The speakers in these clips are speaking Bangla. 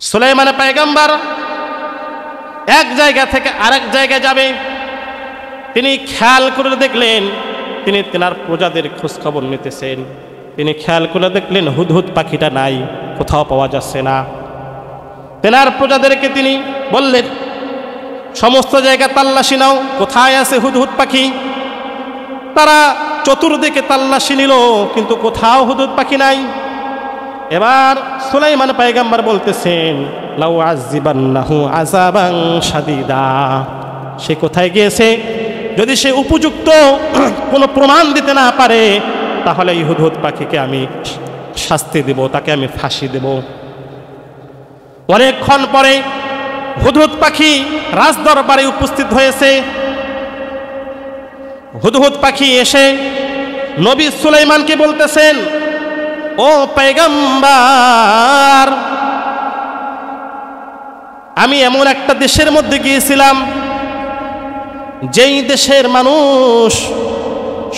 সুলাইমান পয়গম্বর এক জায়গা থেকে আরেক জায়গায় যাবে, তিনি খেয়াল করে দেখলেন তিনি তেনার প্রজাদের খোঁজখবর নিতেছেন। তিনি খেয়াল করে দেখলেন হুদহুদ পাখিটা নাই, কোথাও পাওয়া যাচ্ছে না। তেনার প্রজাদেরকে তিনি বললেন, সমস্ত জায়গা তাল্লাশি নাও, কোথায় আছে হুদহুদ পাখি। তারা চতুর্দিকে তাল্লাশি নিল, কিন্তু কোথাও হুদহুদ পাখি নাই। এবার সুলাইমান পয়গম্বর বলতেছেন, লাউ আযিবান্নাহু আযাবান শাদীদা। সে কোথায় গিয়েছে? যদি সে উপযুক্ত কোনো প্রমাণ দিতে না পারে, তাহলে এই হুদহুদ পাখিকে আমি শাস্তি দেব, তাকে আমি ফাঁসি দেব। অনেকক্ষণ পরে হুদহুদ পাখি রাজদরবারে উপস্থিত হয়েছে। হুদহুদ পাখি এসে নবী সুলাইমানকে বলতেছেন, ও পয়গম্বর, আমি এমন একটা দেশের মধ্যে গিয়েছিলাম যেই দেশের মানুষ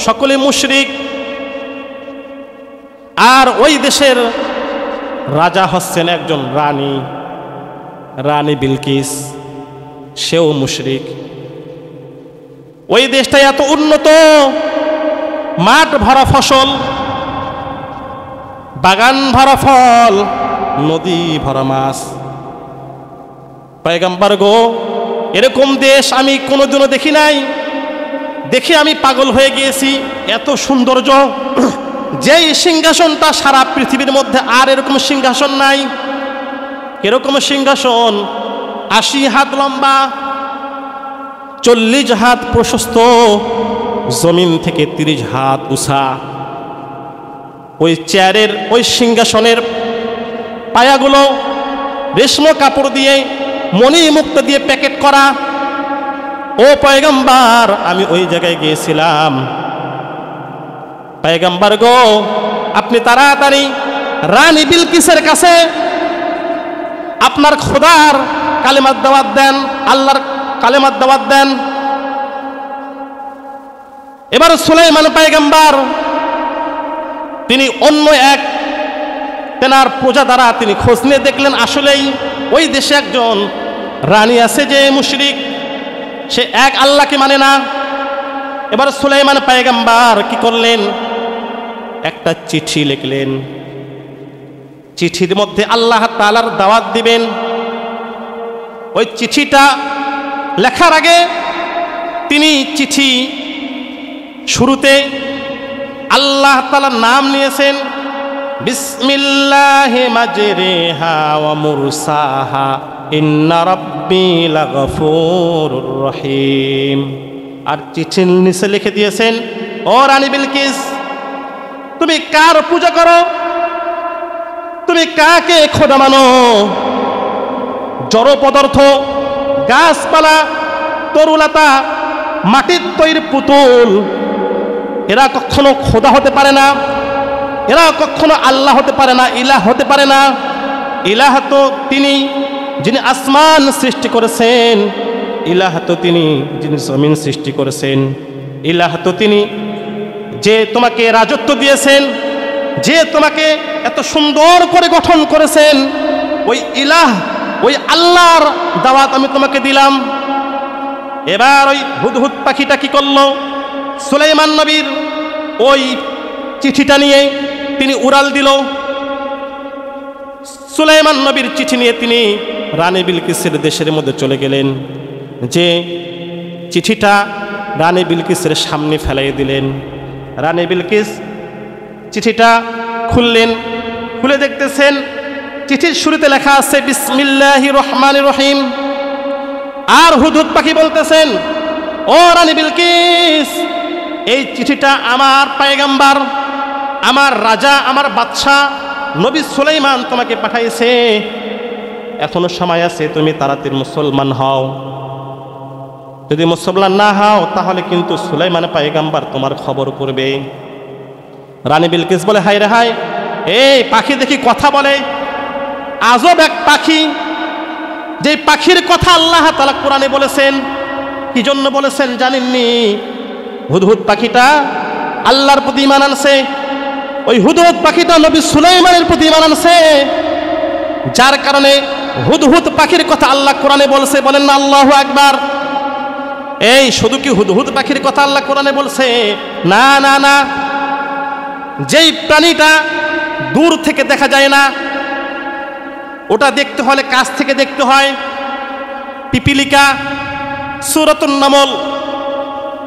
সকলে মুশরিক, আর ওই দেশের রাজা হচ্ছেন একজন রানী, রানী বিলকিস, সেও মুশরিক। ওই দেশটা এত উন্নত, মাঠ ভরা ফসল, বাগান ভরা ফল, নদী ভরা মাছ। পয়গম্বর গো, এরকম দেশ আমি কোনোদিনও দেখি নাই, দেখে আমি পাগল হয়ে গিয়েছি। এত সৌন্দর্য, যেই সিংহাসনটা সারা পৃথিবীর মধ্যে আর এরকম সিংহাসন নাই। এরকম সিংহাসন 80 হাত লম্বা, 40 হাত প্রশস্ত, জমিন থেকে 30 হাত উঁচা। ওই চেয়ারের, ওই সিংহাসনের পায়াগুলো রেশম কাপড় দিয়ে, মণি মুক্তা দিয়ে প্যাকেট করা। ও পয়গম্বর, আমি ওই জায়গায় গিয়েছিলাম। পয়গম্বর গো, আপনি তাড়াতাড়ি রানী বিলকিসের কাছে আপনার খোদার কালেমার দাওয়াত দেন, আল্লাহর কালেমার দাওয়াত দেন। এবার সুলাইমান পয়গম্বর তিনি অন্য এক তেনার প্রজা দ্বারা তিনি খোঁজ নিয়ে দেখলেন, আসলেই ওই দেশে একজন রানী আছে যে মুশরিক, সে এক আল্লাহকে মানে না। এবার সুলাইমান পয়গম্বর কি করলেন? একটা চিঠি লিখলেন। চিঠির মধ্যে আল্লাহ তাআলার দাওয়াত দিবেন। ওই চিঠিটা লেখার আগে তিনি চিঠি শুরুতে আল্লাহ তাআলার নাম নিয়েছেন, বিসমিল্লাহি মাজরিহা ওয়া মুরসাহা ইন্না রাব্বি লাগফুরুর রহিম। আর চিঠির নিচে লিখে দিয়েছেন, ও রানী বিলকিস, তুমি কার পূজা করো? তুমি কাকে খোদা মানো? জড় পদার্থ, গাছপালা, তরুলতা, মাটির তৈরি পুতুল, এরা কখনো খোদা হতে পারে না, এরা কখনো আল্লাহ হতে পারে না, ইলাহ হতে পারে না। ইলাহ তো তিনি যিনি আসমান সৃষ্টি করেছেন, ইলাহ তো তিনি যিনি জমিন সৃষ্টি করেছেন, ইলাহ তো তিনি যে তোমাকে রাজত্ব দিয়েছেন, যে তোমাকে এত সুন্দর করে গঠন করেছেন। ওই ইলাহ, ওই আল্লাহর দাওয়াত আমি তোমাকে দিলাম। এবার ওই হুদহুদ পাখিটা কি করলো? সুলাইমান নবীর ওই চিঠিটা নিয়ে তিনি উড়াল দিল। সুলাইমান নবীর চিঠি নিয়ে তিনি রানী বিলকিসের দেশের মধ্যে চলে গেলেন। যে চিঠিটা রানী বিলকিসের সামনে ফেলাই দিলেন। রানী বিলকিস চিঠিটা খুললেন, খুলে দেখতেছেন চিঠির শুরুতে লেখা আছে বিসমিল্লাহির রহমানির রহিম। আর হুদহুদ পাখি বলতেছেন, ও রানী বিলকিস, এই চিঠিটা আমার পয়গম্বর, আমার রাজা, আমার বাদশাহ নবী সুলাইমান তোমাকে পাঠাইছে। এখনো সময় আছে, তুমি তাড়াতাড়ি মুসলমান হও। যদি মুসলমান না হও তাহলে কিন্তু সুলাইমান পয়গম্বর তোমার খবর করবে। রানী বিলকিস বলে, হায় রে হায়, এই পাখি দেখি কথা বলে, আজব এক পাখি। যে পাখির কথা আল্লাহ তাআলা কোরআনে বলেছেন, কি জন্য বলেছেন জানেননি? হুদহুদ পাখিটা আল্লাহর প্রতি ঈমান আনছে। ওই হুদহুদ পাখিটা নবী সুলাইমানের প্রতি ঈমান আনছে, যার কারণে হুদহুদ পাখির কথা আল্লাহ কোরআনে বলছে, বলেন না আল্লাহু আকবার। এই শুধু কি হুদহুদ পাখির কথা আল্লাহ কোরআনে বলছে? না না না, যেই প্রাণীটা দূর থেকে দেখা যায় না, ওটা দেখতে হলে কাছ থেকে দেখতে হয়। পিপিলিকা, সূরাতুন নামল,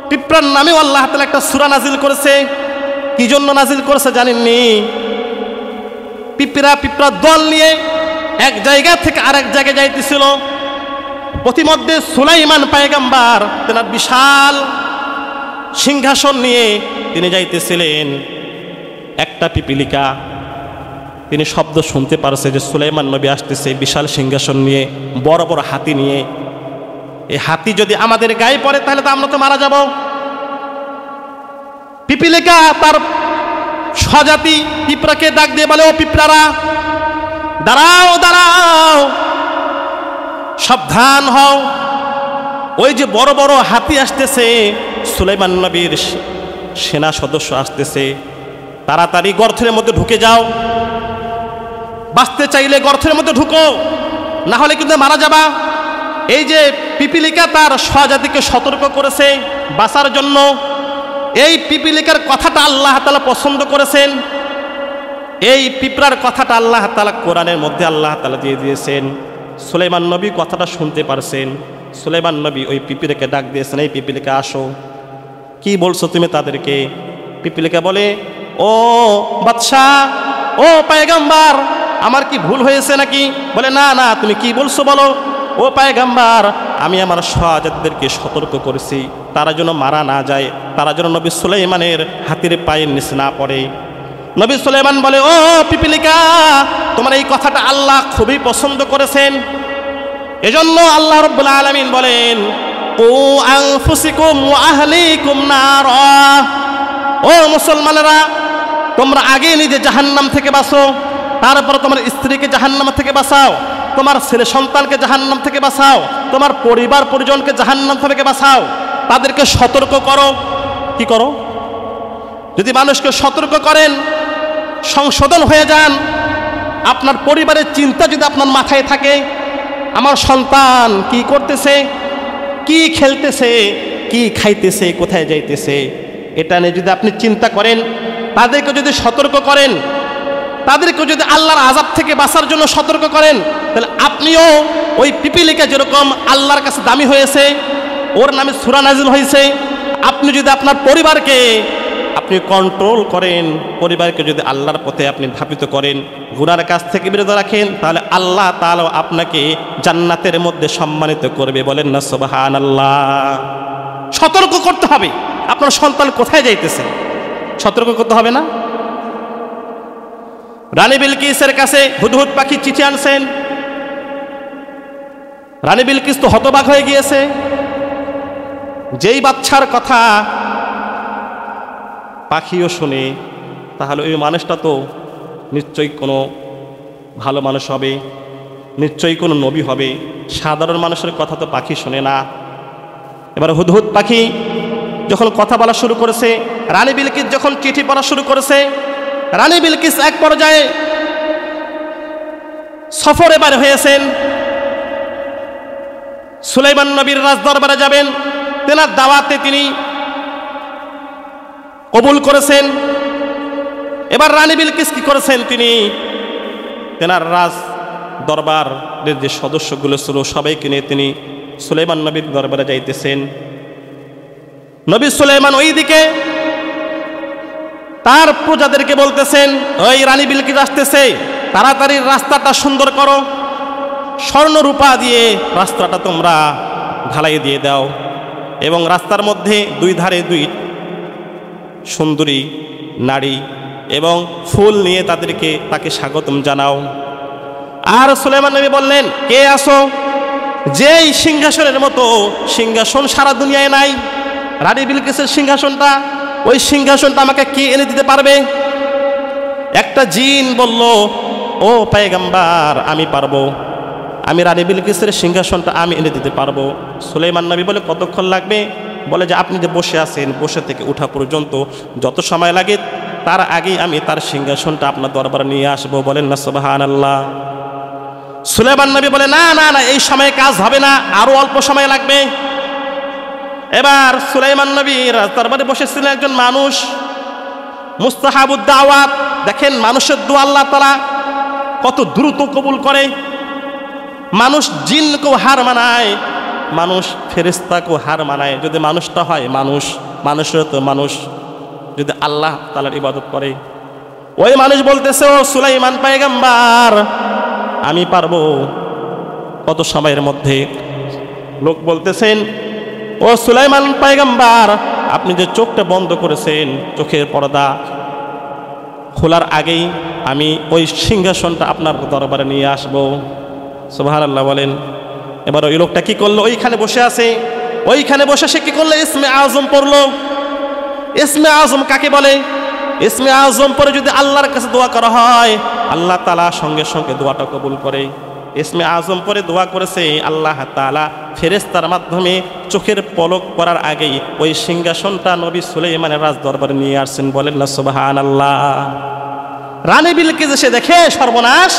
পিঁপড়ার নামেও আল্লাহ তাআলা একটা সূরা নাজিল করেছে। কি জন্য নাজিল করেছে জানেননি? পিঁপড়া দল নিয়ে এক জায়গা থেকে আরেক জায়গায় যাইতেছিল। পথিমধ্যে সুলাইমান পয়গম্বর তেনার বিশাল সিংহাসন নিয়ে তিনি যাইতেছিলেন। একটা পিপিলিকা তিনি শব্দ শুনতে পারছে যে সুলাইমান নবী আসতেছে বিশাল সিংহাসন নিয়ে, বড় বড় হাতি নিয়ে। এই হাতি যদি আমাদের গায়ে পড়ে তাহলে তো আমরা তো মারা যাব। পিপিলিকা তার স্বজাতি পিঁপড়াকে ডাক দিয়ে বলে, ও পিঁপড়ারা দাঁড়াও দাঁড়াও, সাবধান হও, ওই যে বড় বড় হাতি আসতেছে, সুলাইমান নবীর সেনা সদস্য আসতেছে, তাড়াতাড়ি গর্তের মধ্যে ঢুকে যাও। বাঁচতে চাইলে গর্তের মধ্যে ঢুকো, না হলে কিন্তু মারা যাবা। এই যে পিপিলিকা তার স্বজাতিকে সতর্ক করেছে বাঁচার জন্য। এই পিপিলিকার কথাটা আল্লাহ তাআলা পছন্দ করেছেন। এই পিঁপড়ার কথাটা আল্লাহ তাআলা কোরআনের মধ্যে আল্লাহ তাআলা দিয়ে দিয়েছেন। সুলাইমান নবী কথাটা শুনতে পারছেন। সুলাইমান নবী ওই পিপিলিকাকে ডাক দিয়েছেন, এই পিপিলিকা আসো, কি বলছো তুমি তাদেরকে? পিপিলিকা বলে, ও বাদশাহ, ও পয়গম্বর, আমার কি ভুল হয়েছে নাকি? বলে, না না, তুমি কি বলছো বলো। ও পয়গম্বর, আমি আমার সহজাতদেরকে সতর্ক করেছি তারা যেন মারা না যায়, তারা যেন নবী সুলাইমানের হাতির পায়ের নিচে না পড়ে। নবী সুলাইমান বলে, ও পিপিলিকা, তোমার এই কথাটা আল্লাহ খুবই পছন্দ করেছেন। এজন্য আল্লাহ রাব্বুল আলামিন বলেন, ও আনফুসিকুম ওয়া আহলিকুম নারা, ও মুসলমানেরা, তোমরা আগে নিজে জাহান্নাম থেকে বাঁচো, তারপর তোমার স্ত্রীকে জাহান্নাম থেকে বাঁচাও, তোমার ছেলে সন্তানকে জাহান্নাম থেকে বাঁচাও, তোমার পরিবার পরিজনকে জাহান্নাম থেকে বাঁচাও, তাদেরকে সতর্ক করো। কি করো? যদি মানুষকে সতর্ক করেন, সংশোধন হয়ে যান, আপনার পরিবারের চিন্তা যদি আপনার মাথায় থাকে, আমার সন্তান কি করতেছে, কি খেলতেছে, কি খাইতেছে, কোথায় যাইতেছে, এটা নিয়ে যদি আপনি চিন্তা করেন, তাদেরকে যদি সতর্ক করেন, তাদেরকে যদি আল্লাহর আযাব থেকে বাঁচার জন্য সতর্ক করেন, তাহলে আপনিও ওই পিপিলিকা যেরকম আল্লাহর কাছে দামি হয়েছে, ওর নামে সূরা নাজিল হয়েছে, আপনি যদি আপনার পরিবারকে আপনি কন্ট্রোল করেন, পরিবারকে যদি আল্লাহর পথে আপনি ধাবিত করেন, গুনার কাছ থেকে বিরত রাখেন, তাহলে আল্লাহ তাআলা আপনাকে জান্নাতের মধ্যে সম্মানিত করবে। বলেন না সুবহানাল্লাহ। সতর্ক করতে হবে, আপনার সন্তান কোথায় যাইতেছে সতর্ক করতে হবে না? রানী বিলকিসের কাছে হুদহুদ পাখি চিঠি আনছেন। রানী বিলকিস তো হতবাক হয়ে গিয়েছে। যেই বাচ্চার কথা পাখিও শুনে, তাহলে ওই মানুষটা তো নিশ্চয়ই কোনো ভালো মানুষ হবে, নিশ্চয়ই কোনো নবী হবে। সাধারণ মানুষের কথা তো পাখি শোনে না। এবার হুদহুদ পাখি যখন কথা বলা শুরু করেছে, রানী বিলকিস যখন চিঠি পড়া শুরু করেছে, রানী বিলকিস এক পর্যায়ে সফরে বার হয়েছেন, সুলাইমান নবীর রাজদরবারে যাবেন, তেনার দাওয়াতে তিনি কবুল করেছেন। এবার রানী বিলকিস কি করেছেন, তিনি তেনার রাজ দরবারের যে সদস্যগুলো ছিল সবাইকে নিয়ে তিনি সুলাইমান নবীর দরবারে যাইতেছেন। নবী সুলাইমান ওইদিকে তার প্রজাদেরকে বলতেছেন, ওই রানী বিলকিস আসতেছে, তাড়াতাড়ি রাস্তাটা সুন্দর করো, স্বর্ণ রূপা দিয়ে রাস্তাটা তোমরা ঢালাই দিয়ে দাও, এবং রাস্তার মধ্যে দুই ধারে দুই সুন্দরী নারী এবং ফুল নিয়ে তাকে স্বাগতম জানাও। আর সুলাইমান নবী বললেন, কে আসো? যেই সিংহাসনের মতো সিংহাসন সারা দুনিয়ায় নাই, রানী বিলকিসের সিংহাসনটা, ওই সিংহাসনটা আমাকে কে এনে দিতে পারবে? একটা জিন বলল, ও পয়গম্বর, আমি পারবো, আমি রানী বিলকিসের সিংহাসনটা আমি এনে দিতে পারবো। সুলাইমান নবী বলে, কতক্ষণ লাগবে? বলে যে আপনি যে বসে আছেন, বসে থেকে উঠা পর্যন্ত যত সময় লাগে, তার আগেই আমি তার সিংহাসনটা আপনার দরবারে নিয়ে আসবো। বলেন না সুবহানাল্লাহ। সুলাইমান নবী বলে, না না না, এই সময়ে কাজ হবে না, আরো অল্প সময় লাগবে। এবার সুলাইমান নবী রাজদরবারে বসেছিলেন একজন মানুষ, মুস্তাহাবুদ দাওয়াত। দেখেন মানুষের দোয়া আল্লাহ তাআলা কত দ্রুত কবুল করে। মানুষ জিনকেও হার মানায়, মানুষ ফেরেশতাকেও হার মানায়। যদি মানুষটা হয় মানুষ, মানুষের তো মানুষ যদি আল্লাহ তাআলার ইবাদত করে। ওই মানুষ বলতেছে, ও সুলাইমান পয়গম্বর, আমি পারবো কত সময়ের মধ্যে? লোক বলতেছেন, ও সুলাইমান পয়গম্বর, আপনি যে চোখটা বন্ধ করেছেন, চোখের পর্দা খোলার আগেই আমি ওই সিংহাসনটা আপনার দরবারে নিয়ে আসবো। সুবহানাল্লাহ বলেন। এবার ওই লোকটা কি করলো? ওইখানে বসে আছে, ওইখানে বসে সে কি করলো? ইসমে আজম পড়লো। ইসমে আজম কাকে বলে? ইসমে আজম পরে যদি আল্লাহর কাছে দোয়া করা হয়, আল্লাহ তাআলা সঙ্গে সঙ্গে দোয়াটা কবুল করে। ইসমে আজম পরে দোয়া করেছে, আল্লাহ তাআলা ফেরেশতার মাধ্যমে চোখের পলক পড়ার আগেই ওই সিংহাসনটা নবী সুলাইমানের রাজ দরবারে নিয়ে আসছেন। বলেন না সুবহানাল্লাহ। রানী বিলকিস এসে দেখে সর্বনাশ,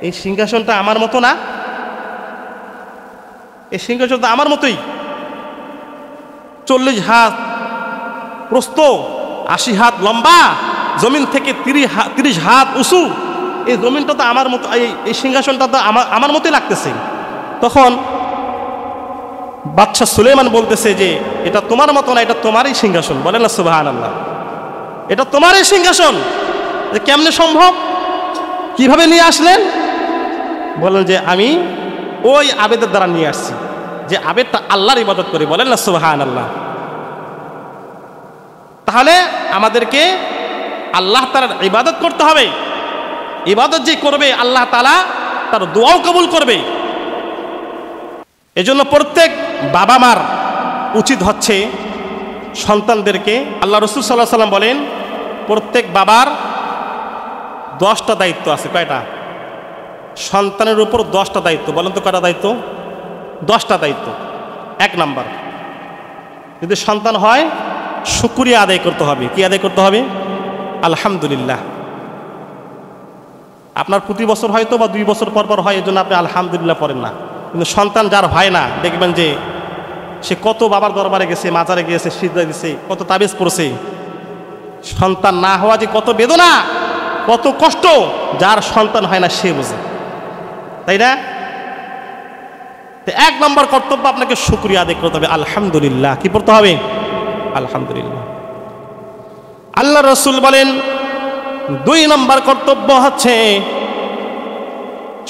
এই সিংহাসনটা আমার মতো না, এই সিংহাসনটা আমার মতোই, 40 হাত প্রস্থ, 80 হাত লম্বা, জমিন থেকে 30 হাত উঁচু। এই জমিনটা তো আমার মতো, এই সিংহাসনটা তো আমার মতোই লাগতেছে। তখন বাদশা সুলাইমান বলতেছে যে এটা তোমার মতো না, এটা তোমারই সিংহাসন। বলেন না সুবহানাল্লাহ। এটা তোমারই সিংহাসন। কেমনে সম্ভব? কিভাবে নিয়ে আসলেন? বলেন যে আমি ওই আবেদের দ্বারা নিয়ে আসছি, যে আবেদটা আল্লাহর ইবাদত করি। বলেন না সুবহানাল্লাহ। তাহলে আমাদেরকে আল্লাহ তাআলার ইবাদত করতে হবে। ইবাদত যে করবে আল্লাহ তাআলা তার দোয়াও কবুল করবে। এজন্য প্রত্যেক বাবা মার উচিত হচ্ছে সন্তানদেরকে, আল্লাহ রাসূল সাল্লাল্লাহু আলাইহি ওয়াসাল্লাম বলেন, প্রত্যেক বাবার 10টা দায়িত্ব আছে। কয়টা? সন্তানের উপর 10টা দায়িত্ব। বলেন তো কয়টা দায়িত্ব? 10টা দায়িত্ব। 1 নাম্বার, যদি সন্তান হয় শুকরিয়া আদায় করতে হবে। কি আদায় করতে হবে? আলহামদুলিল্লাহ। আপনার প্রতি বছর হয়তো বা 2 বছর পর পর হয়, এই জন্য আপনি আলহামদুলিল্লাহ পড়েন না। কিন্তু সন্তান যার হয় না, দেখবেন যে সে কত বাবার দরবারে গেছে, মাজারে গিয়েছে, সিজদা দিছে, কত তাবিজ পড়ছে। সন্তান না হওয়া যে কত বেদনা, কত কষ্ট, যার সন্তান হয় না সে বোঝে, তাই না? 1 নম্বর কর্তব্য আপনাকে শুকরিয়া আদায় করতে হবে। আলহামদুলিল্লাহ। কি পড়তে হবে? আলহামদুলিল্লাহ। আল্লাহ রাসূল বলেন 2 নম্বর কর্তব্য হচ্ছে,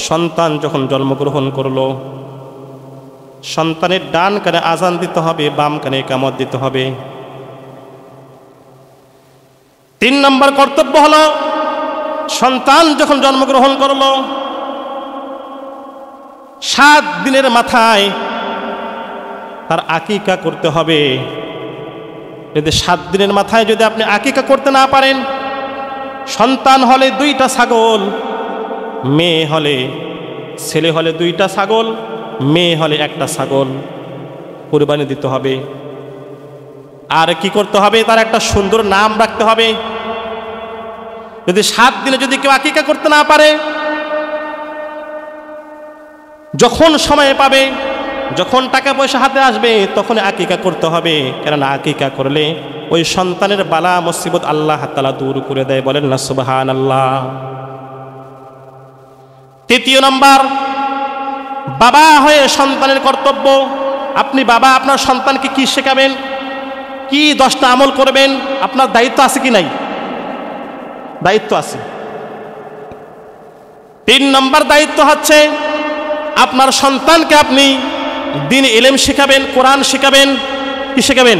সন্তান যখন জন্মগ্রহণ করলো, সন্তানের ডান কানে আজান দিতে হবে, বাম কানে ইকামত দিতে হবে। 3 নম্বর কর্তব্য হলো, সন্তান যখন জন্মগ্রহণ করলো 7 দিনের মাথায় তার আকিকা করতে হবে। যদি 7 দিনের মাথায় যদি আপনি আকিকা করতে না পারেন, সন্তান হলে 2টা ছাগল, মেয়ে হলে, ছেলে হলে 2টা ছাগল, মেয়ে হলে 1টা ছাগল কুরবানি দিতে হবে। আর কি করতে হবে? তার একটা সুন্দর নাম রাখতে হবে। যদি 7 দিনে যদি কেউ আকিকা করতে না পারে, যখন সময় পাবে, যখন টাকা পয়সা হাতে আসবে, তখন আকিকা করতে হবে। কেননা আকিকা করলে ওই সন্তানের বালা মুসিবত আল্লাহ তাআলা দূর করে দেয়। বলেন না সুবহানাল্লাহ। 3 নম্বর, বাবা হয়ে সন্তানের কর্তব্য। আপনি বাবা, আপনার সন্তানকে কি শেখাবেন, কি 10টা আমল করবেন, আপনার দায়িত্ব আছে কি নাই? দায়িত্ব আছে। 3 নম্বর দায়িত্ব হচ্ছে, আপনার সন্তানকে আপনি দ্বীন ইলম শেখাবেন, কোরআন শেখাবেন। কি শেখাবেন?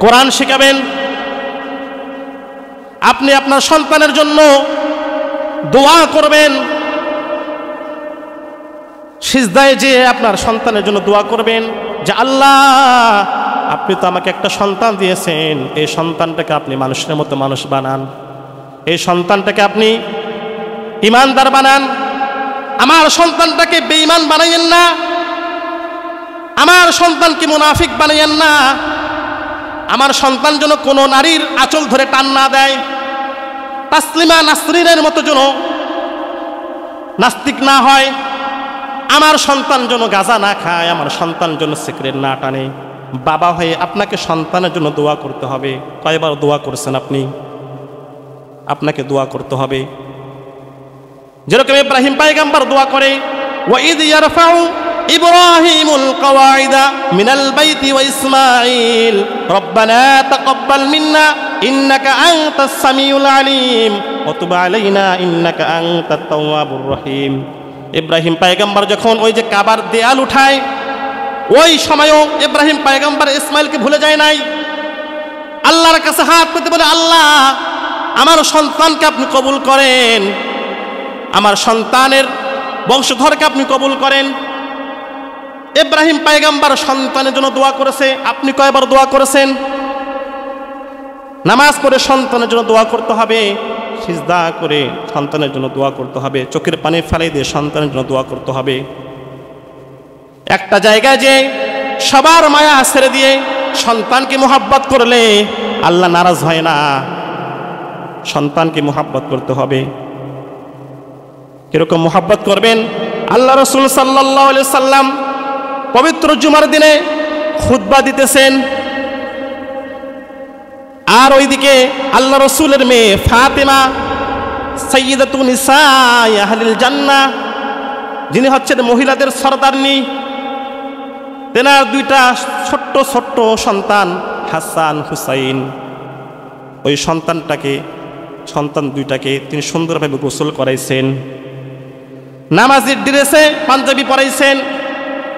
কোরআন শেখাবেন। আপনি আপনার সন্তানের জন্য দোয়া করবেন, সিজদায় যে আপনার সন্তানের জন্য দোয়া করবেন যে আল্লাহ, আপনি তো আমাকে একটা সন্তান দিয়েছেন, এই সন্তানটাকে আপনি মানুষের মতো মানুষ বানান, এই সন্তানটাকে আপনি ইমানদার বানান, আমার সন্তানটাকে বেঈমান বানাইয়েন না, আমার সন্তানকে মুনাফিক বানাইয়েন না, আমার সন্তান যেন কোনো নারীর আঁচল ধরে টান না দেয়, তাসলিমা নাসরিনের মতো যেন নাস্তিক না হয়, আমার সন্তান যেন গাঁজা না খায়, আমার সন্তান যেন সিগারেট না টানে। বাবা হয়ে আপনাকে সন্তানের জন্য দোয়া করতে হবে। কয়বার দোয়া করছেন আপনি? আপনাকে দোয়া করতে হবে। যেরকম ইব্রাহিম পয়গম্বর দোয়া করে, ওয়াইদ ইয়ারফাউ ইব্রাহিমুল কওয়াইদা মিনাল বাইতি ওয়া ইসমাঈল রব্বানা তাকাব্বাল মিন্না ইন্নাকা আনতাস সামিউল আলিম ওয়া তুব আলাইনা ইন্নাকা আনতাত তাওয়াবুর রহিম। ইব্রাহিম পয়গম্বর যখন ওই যে কাবার দেয়াল উঠায়, ওই সময়ও ইব্রাহিম পয়গম্বর ইসমাইলকে ভুলে যায় নাই। আল্লাহর কাছে হাত পেতে বলে, আল্লাহ আমার সন্তানকে আপনি কবুল করেন, আমার সন্তানের বংশধরকে আপনি কবুল করেন। ইব্রাহিম পয়গম্বর সন্তানের জন্য দোয়া করেছে। আপনি কয়বার দোয়া করেছেন? নামাজ পড়ে সন্তানের জন্য দোয়া করতে হবে, সিজদা করে সন্তানের জন্য দোয়া করতে হবে, চোখের পানি ফেলাই দিয়ে সন্তানের জন্য দোয়া করতে হবে। একটা জায়গায় যে সবার মায়া ছেড়ে দিয়ে সন্তানকে মোহাব্বত করলে আল্লাহ নারাজ হয় না। সন্তানকে মোহাব্বত করতে হবে। কিরকম মোহাব্বত করবেন? আল্লাহ রাসূল সাল্লাল্লাহু আলাইহি সাল্লাম পবিত্র জুমার দিনে খুতবা দিতেছেন, আর ওইদিকে আল্লাহ রাসূলের মেয়ে ফাতেমা সাইয়্যিদাতুন নিসাই আহলিল জান্নাহ, যিনি হচ্ছেন মহিলাদের সরদারনি, তেনার দুইটা ছোট্ট ছোট্ট সন্তান হাসান হুসাইন। ওই সন্তান দুইটাকে তিনি সুন্দরভাবে গোসল করাইছেন, নামাজের ড্রেসে পাঞ্জাবি পরাইছেন,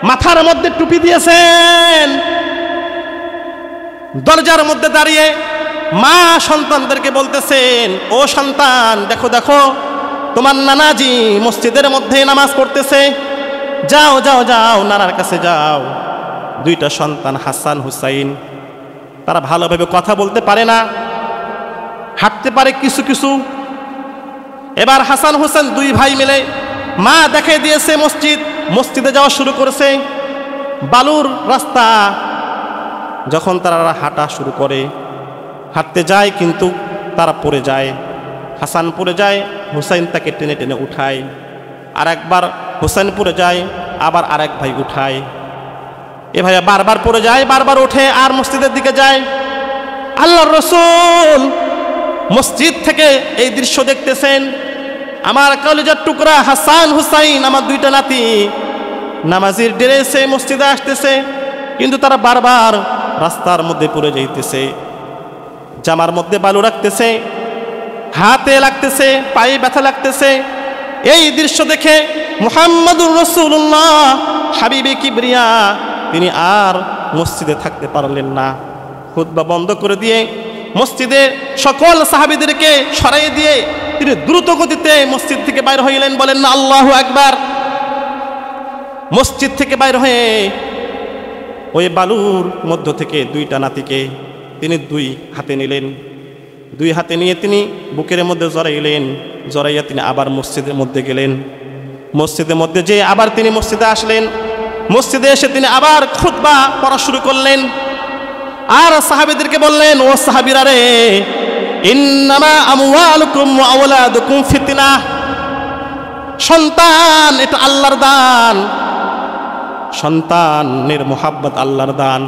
মাথার মধ্যে টুপি দিয়েছেন। দরজার মধ্যে দাঁড়িয়ে মা সন্তানদেরকে বলতেছেন, ও সন্তান দেখো দেখো তোমার নানাজি মসজিদের মধ্যে নামাজ পড়তেছে, যাও যাও যাও নানার কাছে যাও। দুইটা সন্তান হাসান হুসাইন, তারা ভালোভাবে কথা বলতে পারে না, হাঁটতে পারে কিছু কিছু। এবার হাসান হুসেন দুই ভাই মিলে মা দেখাই দিয়েছে মসজিদে যাওয়া শুরু করেছে। বালুর রাস্তা, যখন তারা হাঁটা শুরু করে, হাঁটতে যায় কিন্তু তারা পড়ে যায়। হাসান পড়ে যায়, হুসাইন তাকে টেনে টেনে উঠায়। আর একবার হুসাইন পড়ে যায়, আবার আরেক ভাই উঠায়। এ ভাইয়া বারবার পড়ে যায়, বারবার ওঠে, আর মসজিদের দিকে যায়। আল্লাহর রাসূল মসজিদ থেকে এই দৃশ্য দেখতেছেন। আমার কলিজার টুকরা হাসান হুসাইন, আমার দুইটা নাতি নামাজের ড্রেসে মসজিদে আসতেছে, কিন্তু তারা বারবার রাস্তার মধ্যে পড়ে যাইতেছে। জামার মধ্যে বালু রাখতেছে, হাতে লাগতেছে, পায়ে ব্যথা লাগতেছে। এই দৃশ্য দেখে মুহাম্মাদুর রাসূলুল্লাহ হাবিবে কিবরিয়া তিনি আর মসজিদে থাকতে পারলেন না। খুতবা বন্ধ করে দিয়ে মসজিদের সকল সাহাবীদেরকে সরাই দিয়ে তিনি দ্রুত গতিতে মসজিদ থেকে বাইর হইলেন। বলেন না আল্লাহু আকবার। মসজিদ থেকে বাইর হয়ে ওই বালুর মধ্য থেকে দুইটা নাতিকে তিনি দুই হাতে নিলেন। দুই হাতে নিয়ে তিনি বুকের মধ্যে জড়াইলেন। জড়াইয়া তিনি আবার মসজিদের মধ্যে গেলেন। মসজিদের মধ্যে যে আবার তিনি মসজিদে আসলেন। মসজিদে এসে তিনি আবার খুতবা পড়া শুরু করলেন। আর সাহাবীদেরকে বললেন, ও সাহাবীরা রে, ইন্নামা আমওয়ালুকুম ওয়া আওলাদুকুম ফিতনাহ। সন্তান এটা আল্লাহর দান, সন্তানের মোহাব্বত আল্লাহর দান।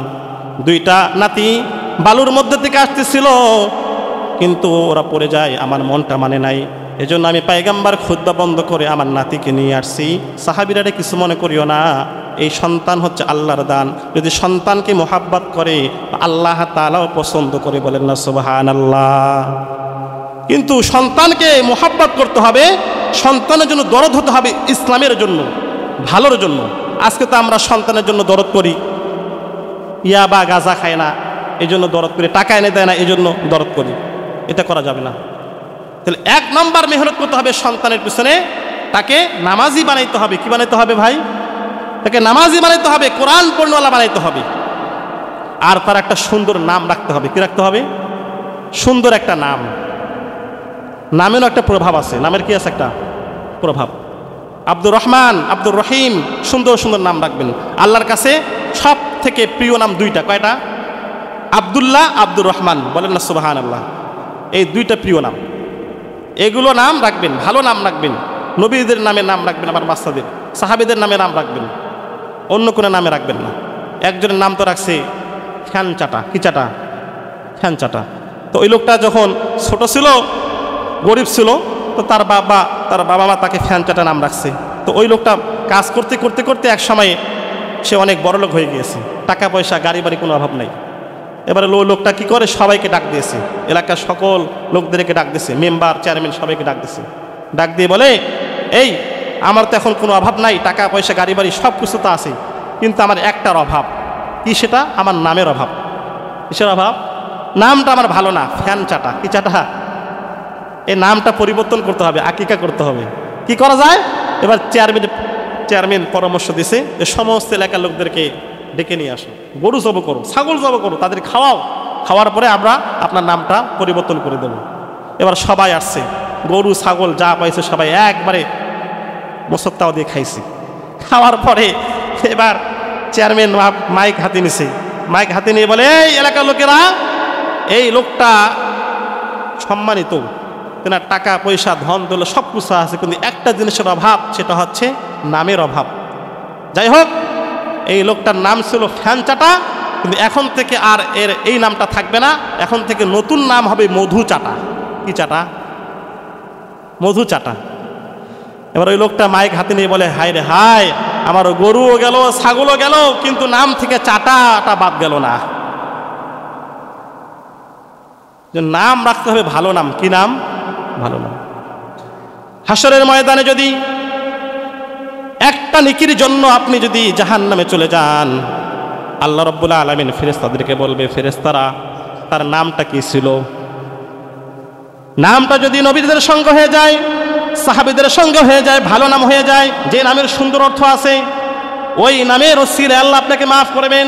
দুইটা নাতি বালুর মধ্যে থেকে আসতেছিল, কিন্তু ওরা পড়ে যায়, আমার মনটা মানে নাই। এজন্য আমি পয়গম্বর খুতবা বন্ধ করে আমার নাতিকে নিয়ে আসছি। সাহাবীরা কিছু মনে করিও না, এই সন্তান হচ্ছে আল্লাহর দান। যদি সন্তানকে মোহাব্বত করে আল্লাহ তাআলাও পছন্দ করে। বলেন না সুবহানাল্লাহ। কিন্তু সন্তানকে মোহাব্বত করতে হবে, সন্তানের জন্য দরদ হতে হবে, ইসলামের জন্য, ভালোর জন্য। আজকে তো আমরা সন্তানের জন্য দরদ করি, ইয়াবা গাঁজা খায় না এই জন্য দরদ করি, টাকা এনে দেয় না এই জন্য দরদ করি। এটা করা যাবে না। তাহলে এক নম্বর মেহনত করতে হবে সন্তানের পিছনে, তাকে নামাজি বানাইতে হবে। কি বানাইতে হবে ভাই? তাকে নামাজি বানাইতে হবে, কোরআন পড়নেওয়ালা বানাইতে হবে। আর তার একটা সুন্দর নাম রাখতে হবে। কি রাখতে হবে? সুন্দর একটা নাম। নামেরও একটা প্রভাব আছে। নামের কি আছে? একটা প্রভাব। আব্দুর রহমান, আব্দুর রহিম, সুন্দর সুন্দর নাম রাখবেন। আল্লাহর কাছে সব থেকে প্রিয় নাম দুইটা। কয়টা? আব্দুল্লাহ, আব্দুর রহমান। বলেন না সুবহানাল্লাহ। এই দুইটা প্রিয় নাম। এগুলো নাম রাখবেন, ভালো নাম রাখবেন। নবীদের নামে নাম রাখবেন, আমার বাচ্চাদের সাহাবীদের নামে নাম রাখবেন, অন্য কোনো নামে রাখবেন না। একজনের নাম তো রাখছে ফ্যান চাটা। কি চাটা? ফ্যান চাটা। তো ওই লোকটা যখন ছোট ছিল, গরিব ছিল, তো তার বাবা মা তাকে ফ্যান চাটা নাম রাখছে। তো ওই লোকটা কাজ করতে করতে করতে এক সময়ে সে অনেক বড় লোক হয়ে গিয়েছে, টাকা পয়সা গাড়ি বাড়ি কোনো অভাব নাই। এবারে লোকটা কি করে, সবাইকে ডাক দিয়েছে, এলাকার সকল লোকদেরকে ডাক দিয়েছে, মেম্বার চেয়ারম্যান সবাইকে ডাক দিয়েছে। ডাক দিয়ে বলে, এই আমার তো এখন কোনো অভাব নাই, টাকা পয়সা গাড়ি বাড়ি সব কিছু তো আছে, কিন্তু আমার একটার অভাব। কি সেটা? আমার নামের অভাব। কিসের অভাব? নামটা আমার ভালো না, ফ্যান চাটা। কি চাটা? এই নামটা পরিবর্তন করতে হবে, আকিকা করতে হবে। কি করা যায়? এবার চেয়ারম্যান পরামর্শ দিছে যে সমস্ত এলাকার লোকদেরকে ডেকে নিয়ে আসো, গরু জব করো, ছাগল জব করো, তাদের খাওয়াও, খাওয়ার পরে আমরা আপনার নামটা পরিবর্তন করে দেব। এবার সবাই আসছে, গরু ছাগল যা পাইছে সবাই একবারে মোসত্তাও দিয়ে খাইছে। খাওয়ার পরে এবার চেয়ারম্যান মাইক হাতে নিছে, মাইক হাতে নিয়ে বলে, এই এলাকার লোকেরা, এই লোকটা সম্মানিত, তেনার টাকা পয়সা ধন দৌলত সব কিছু আছে, কিন্তু একটা জিনিসের অভাব, সেটা হচ্ছে নামের অভাব। যাই হোক, এই লোকটার নাম ছিল ফ্যান চাটা, কিন্তু এখন থেকে আর এই নামটা থাকবে না, এখন থেকে নতুন নাম হবে মধু চাটা। কি চাটা? মধু চাটা। এবার ওই লোকটা মাইক হাতে নিয়ে বলে, হায় রে হায়, আমার গরুও গেল, ছাগলও গেল, কিন্তু নাম থেকে চাটাটা বাদ গেল না। যে নাম রাখতে হবে ভালো নাম। কি নাম? ভালো নাম। হাসরের ময়দানে যদি একটা নেকির জন্য আপনি যদি জাহান্নামে চলে যান, আল্লাহ রাব্বুল আলামিন ফেরেশতাদেরকে বলবে, ফেরেশতারা, তার নামটা কি ছিল? নামটা যদি নবীদের সঙ্গে হয়ে যায়, সাহাবীদের সঙ্গে হয়ে যায়, ভালো নাম হয়ে যায়, যে নামের সুন্দর অর্থ আছে, ওই নামের ওসিলায় আল্লাহ আপনাকে মাফ করবেন।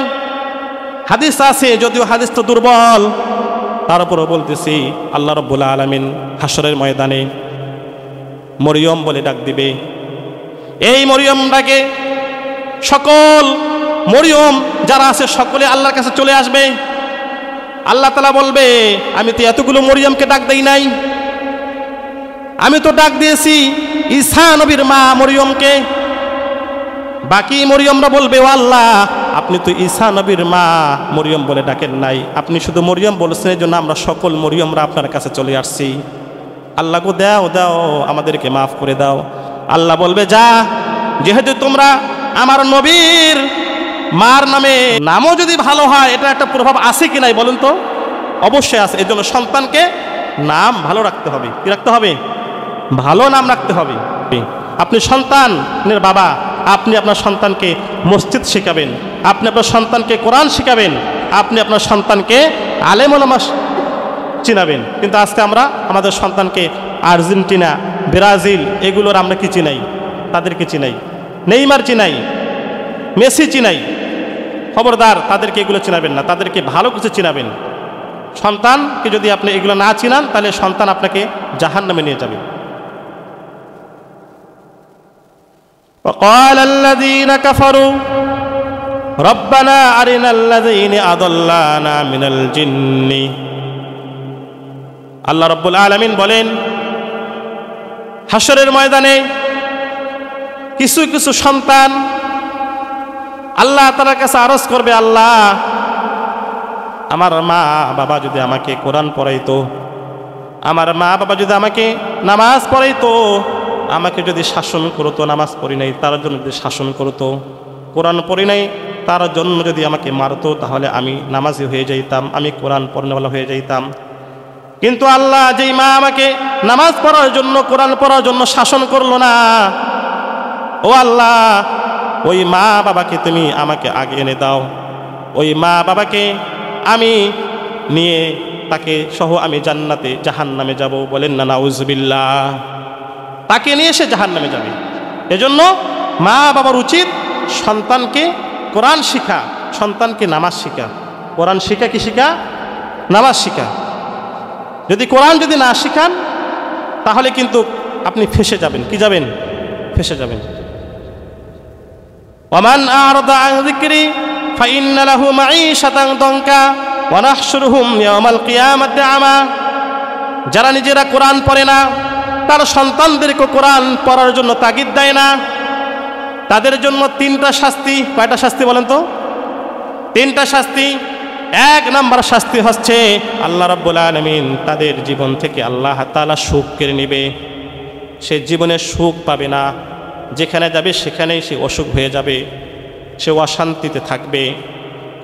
হাদিস আছে, যদিও হাদিস তো দুর্বল, তারপরও বলতেছি, আল্লাহ রাব্বুল আলামিন হাসরের ময়দানে মরিয়ম বলে ডাক দিবে। এই মরিয়মটাকে সকল মরিয়ম যারা আছে সকলে আল্লাহর কাছে চলে আসবে। আল্লাহ তাআলা বলবে, আমি তো এতগুলো মরিয়মকে ডাক দেই নাই, আমি তো ডাক দিয়েছি ঈসা নবীর মা মরিয়মকে। বাকি মরিয়মরা বলবে, ও আল্লাহ, আপনি তো ঈসা নবীর মা মরিয়ম বলে ডাকেন নাই, আপনি শুধু মরিয়ম বলেছেন, এই জন্য আমরা সকল মরিয়মরা আপনার কাছে চলে আসছি। আল্লাহ গো, দাও দাও, আমাদেরকে মাফ করে দাও। আল্লাহ বলবে, যা, যেহেতু তোমরা আমার নবীর মার নামও যদি ভালো হয়, এটা একটা প্রভাব আছে কি নাই বলুন তো? অবশ্যই আছে। এই জন্য সন্তানকে নাম ভালো রাখতে হবে। কি রাখতে হবে? ভালো নাম রাখতে হবে। আপনি সন্তানের বাবা, আপনি আপনার সন্তানকে মসজিদ শেখাবেন, আপনি আপনার সন্তানকে কোরআন শেখাবেন, আপনি আপনার সন্তানকে আলেম ওলামা চিনাবেন। কিন্তু আজকে আমরা আমাদের সন্তানকে আর্জেন্টিনা, ব্রাজিল এগুলোর আমরা কি চিনাই? তাদেরকে চিনাই, নেইমার চিনাই, মেসি চিনাই। খবরদার, তাদেরকে এগুলো চিনাবেন না, তাদেরকে ভালো কিছু চিনাবেন। সন্তানকে যদি আপনি এগুলো না চিনান, তাহলে সন্তান আপনাকে জাহান্নামে নিয়ে যাবে। وقال الذين كفروا ربنا أرنا الذين أضلانا من الجن। আল্লাহ রাব্বুল আলামিন বলেন, হাসরের ময়দানে কিছু কিছু সন্তান আল্লাহ তাআলার কাছে আরজ করবে, আল্লাহ, আমার মা বাবা যদি আমাকে কোরআন পড়াইতো, আমার মা বাবা যদি আমাকে নামাজ পড়াইতো, আমাকে যদি শাসন করতো, নামাজ পড়ি নাই তার জন্য যদি শাসন করতো, কোরআন পড়ি নাই তার জন্য যদি আমাকে মারতো, তাহলে আমি নামাজি হয়ে যাইতাম, আমি কোরআন পড়নেওয়ালা হয়ে যাইতাম। কিন্তু আল্লাহ, যেই মা আমাকে নামাজ পড়ার জন্য, কোরআন পড়ার জন্য শাসন করলো না, ও আল্লাহ, ওই মা বাবাকে তুমি আমাকে আগে এনে দাও, ওই মা বাবাকে আমি নিয়ে তাকে সহ আমি জান্নাতে জাহান্নামে যাব। বলেন না নাউজুবিল্লাহ। তাকে নিয়ে সে জাহান্নামে যাবে। এজন্য মা বাবার উচিত সন্তানকে কোরআন শিখা, সন্তানকে নামাজ শিখা। কোরআন শিখা কি শিখা? নামাজ শিখা। যদি কোরআন যদি না শিখান, তাহলে কিন্তু আপনি ফেসে যাবেন। কি যাবেন? ফেসে যাবেন। ওয়ামান আ'রাদা আন যিকরি ফাইন্না লাহু মাঈশাতান দানকা ওয়া নাহশুরুহুম ইয়াওমাল কিয়ামাতি আমা। যারা নিজেরা কোরআন পড়ে না, তার সন্তানদেরকে কোরআন পড়ার জন্য তাগিদ দেয় না, তাদের জন্য তিনটা শাস্তি। কয়টা শাস্তি বলেন তো? তিনটা শাস্তি। এক নাম্বার শাস্তি হচ্ছে আল্লাহ রাব্বুল আলামিন তাদের জীবন থেকে আল্লাহ তাআলা সুখ কেড়ে নেবে। সে জীবনে সুখ পাবে না, যেখানে যাবে সেখানেই সে অসুখ হয়ে যাবে, সে অশান্তিতে থাকবে,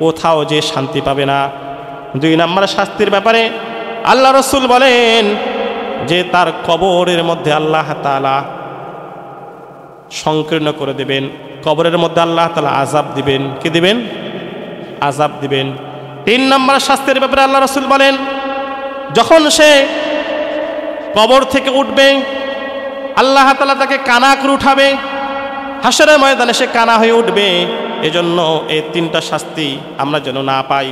কোথাও যে শান্তি পাবে না। দুই নাম্বার শাস্তির ব্যাপারে আল্লাহ রসুল বলেন যে তার কবরের মধ্যে আল্লাহ তাআলা সংকীর্ণ করে দেবেন, কবরের মধ্যে আল্লাহ তাআলা আযাব দিবেন। কি দিবেন? আযাব দিবেন। তিন নম্বর শাস্তির ব্যাপারে আল্লাহ রসুল বলেন যখন সে কবর থেকে উঠবে আল্লাহ তাআলা তাকে কানা করে উঠাবে, হাসরের ময়দানে সে কানা হয়ে উঠবে। এজন্য এই তিনটা শাস্তি আমরা যেন না পাই।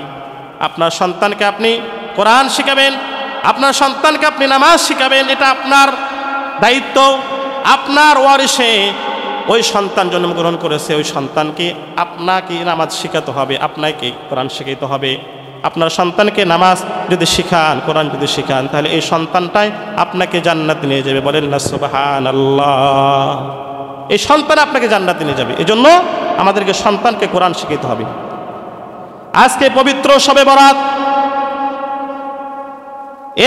আপনার সন্তানকে আপনি কোরআন শিখাবেন, আপনার সন্তানকে আপনি নামাজ শিখাবেন, এটা আপনার দায়িত্ব। আপনার ওয়ারিসে ওই সন্তান জন্মগ্রহণ করেছে, ওই সন্তানকে আপনাকে নামাজ শেখাতে হবে, আপনাকে কোরআন শেখাতে হবে। আপনার সন্তানকে নামাজ যদি শিখান, কোরআন যদি শিখান, তাহলে এই সন্তানটাই আপনাকে জান্নাতে নিয়ে যাবে। বলেন না সুবহানাল্লাহ। এই সন্তান আপনাকে জান্নাতে নিয়ে যাবে। এজন্য আমাদেরকে সন্তানকে কোরআন শিখাতে হবে। আজকে পবিত্র শবে বরাত,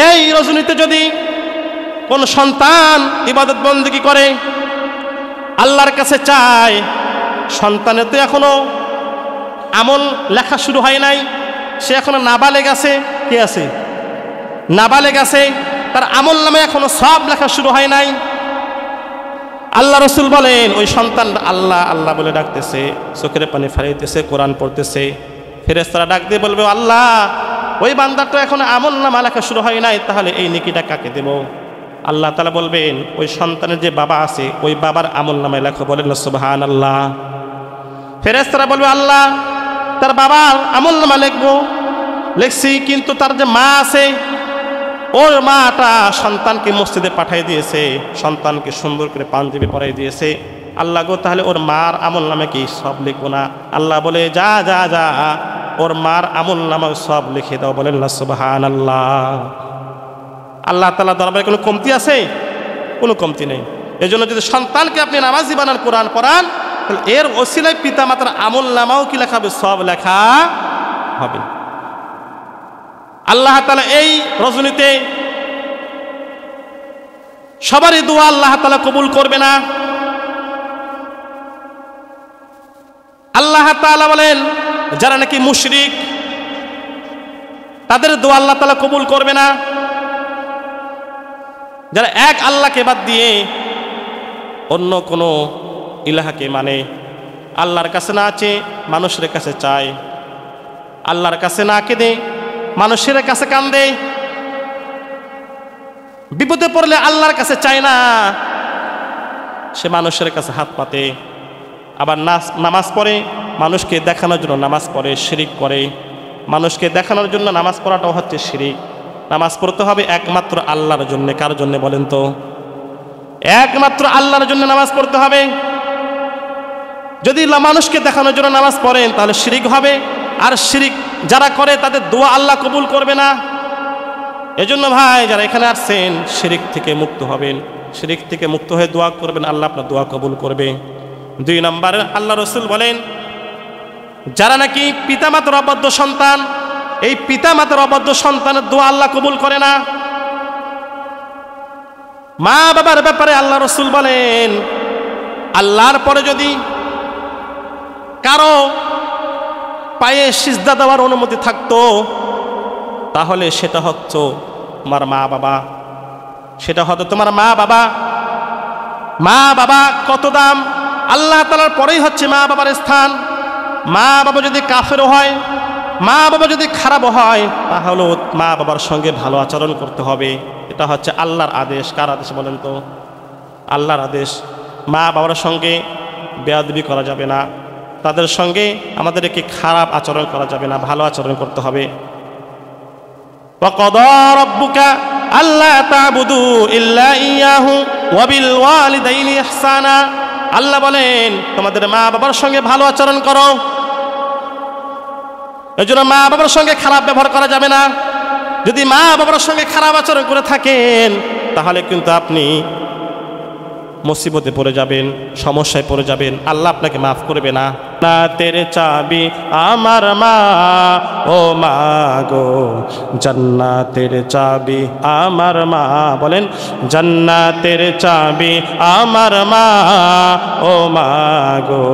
এই রজনীতে যদি কোন সন্তান ইবাদত বন্দেগী করে, আল্লাহর কাছে চায়, সন্তানের তো এখনো আমল লেখা শুরু হয় নাই, সে এখনো নাবালেগ আছে। কে আছে? নাবালেগ আছে, তার আমল নামে এখনো সব লেখা শুরু হয় নাই। আল্লাহ রসুল বলেন ওই সন্তান আল্লাহ আল্লাহ বলে ডাকতেছে, চোখের পানি ফালাইতেছে, কোরআন পড়তেছে, ফেরেশতারা ডাক দিয়ে বলবে আল্লাহ ওই বান্দাটা এখনো আমল নামা লেখা শুরু হয় নাই, তাহলে এই নেকিটা কাকে দেব? আল্লাহ তাআলা বলবেন ওই সন্তানের যে বাবা আছে ওই বাবার আমল নামায় লেখো। বলেন না সুবহানাল্লাহ। ফেরেশতারা বলবে আল্লাহ তার বাবার আমল নামা লিখবো, লিখছি, কিন্তু তার যে মা আছে ওর মাটা সন্তানকে মসজিদে পাঠিয়ে দিয়েছে, সন্তানকে সুন্দর করে পাঞ্জাবি পরাই দিয়েছে। আল্লাহ গো তাহলে ওর মার আমল নামে কি সব লিখবো না? আল্লাহ বলে যা যা যা, ওর মার আমল নামে সব লিখে দাও। বলেন না সুবহানাল্লাহ। আল্লাহ তাআলা দরবারে কোনো কমতি আছে? কোনো কমতি নেই। এই জন্য যদি সন্তানকে আপনি নামাজি বানান, কোরআন পড়ান, তাহলে এর ওসিলায় পিতা মাতার আমল নামাও কি লেখা হবে? সব লেখা হবে। আল্লাহ তাআলা এই রজনীতে সবারই দোয়া আল্লাহ তাআলা কবুল করবে না। আল্লাহ তাআলা বলেন যারা নাকি মুশরিক তাদের দোয়া আল্লাহ তাআলা কবুল করবে না। যারা এক আল্লাহকে বাদ দিয়ে অন্য কোনো ইলাহাকে মানে, আল্লাহর কাছে না আছে মানুষের কাছে চায়, আল্লাহর কাছে না কেঁদে মানুষের কাছে কান্দে, বিপদে পড়লে আল্লাহর কাছে চায় না, সে মানুষের কাছে হাত পাতে, আবার নামাজ পড়ে মানুষকে দেখানোর জন্য নামাজ পড়ে, শিরিক করে। মানুষকে দেখানোর জন্য নামাজ পড়াটাও হচ্ছে শিরিক। নামাজ পড়তে হবে একমাত্র আল্লাহর জন্য। কার জন্য বলেন তো? একমাত্র আল্লাহর জন্য নামাজ পড়তে হবে। যদি মানুষকে দেখানোর জন্য নামাজ পড়েন তাহলে শিরিক হবে, আর শিরিক যারা করে তাদের দোয়া আল্লাহ কবুল করবে না। এজন্য ভাই যারা এখানে আসছেন শিরিক থেকে মুক্ত হবেন, শিরিক থেকে মুক্ত হয়ে দোয়া করবেন, আল্লাহ আপনার দোয়া কবুল করবে। দুই নম্বরে আল্লাহ রসুল বলেন যারা নাকি পিতামাতার অবাধ্য সন্তান, এই পিতামাতার অবাধ্য সন্তানের দোয়া আল্লাহ কবুল করে না। মা বাবার ব্যাপারে আল্লাহ রসুল বলেন আল্লাহর পরে যদি কারো পায়ে সিজদা দেওয়ার অনুমতি থাকতো তাহলে সেটা হচ্ছে তোমার মা বাবা, সেটা হতো তোমার মা বাবা। মা বাবা কত দাম! আল্লাহ তাআলার পরেই হচ্ছে মা বাবার স্থান। মা বাবা যদি কাফেরও হয়, মা বাবা যদি খারাপ হয়, তাহলেও মা বাবার সঙ্গে ভালো আচরণ করতে হবে। এটা হচ্ছে আল্লাহর আদেশ। কার আদেশ বলেন তো? আল্লাহর আদেশ। মা বাবার সঙ্গে বেয়াদবি করা যাবে না, তাদের সঙ্গে আমাদেরকে খারাপ আচরণ করা যাবে না, ভালো আচরণ করতে হবে। وَقَضَى رَبُّكَ أَلَّا تَعْبُدُوا إِلَّا إِيَّاهُ وَبِالْوَالِدَيْنِ إِحْسَانًا। আল্লাহ বলেন তোমাদের মা বাবার সঙ্গে ভালো আচরণ করো। এজন্য মা বাবার সঙ্গে খারাপ ব্যবহার করা যাবে না। যদি মা বাবার সঙ্গে খারাপ আচরণ করে থাকেন তাহলে কিন্তু আপনি মুসিবতে পড়ে যাবেন, সমস্যায় পড়ে যাবেন, আল্লাহ আপনাকে মাফ করবে না। জান্নাতের চাবি আমার মা, ও মা গো জান্নাতের চাবি আমার মা, বলেন জান্নাতের চাবি আমার মা, ও মা গো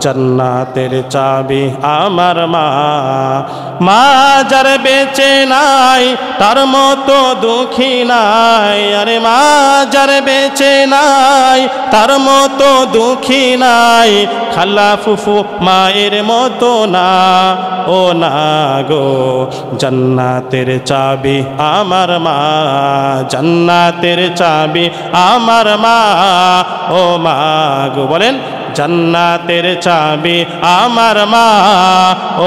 জান্নাতের চাবি আমার মা। মা যার বেঁচে নাই তার মতো দুঃখী নাই, আরে মা যার বেঁচে নাই তার মতো দুঃখী নাই, খালা ফুফু মায়ের মতো না, ও না গো জান্নাতের চাবি আমার মা, জান্নাতের চাবি আমার মা, ও মা গো, বলেন জান্নাতের চাবি আমার মা,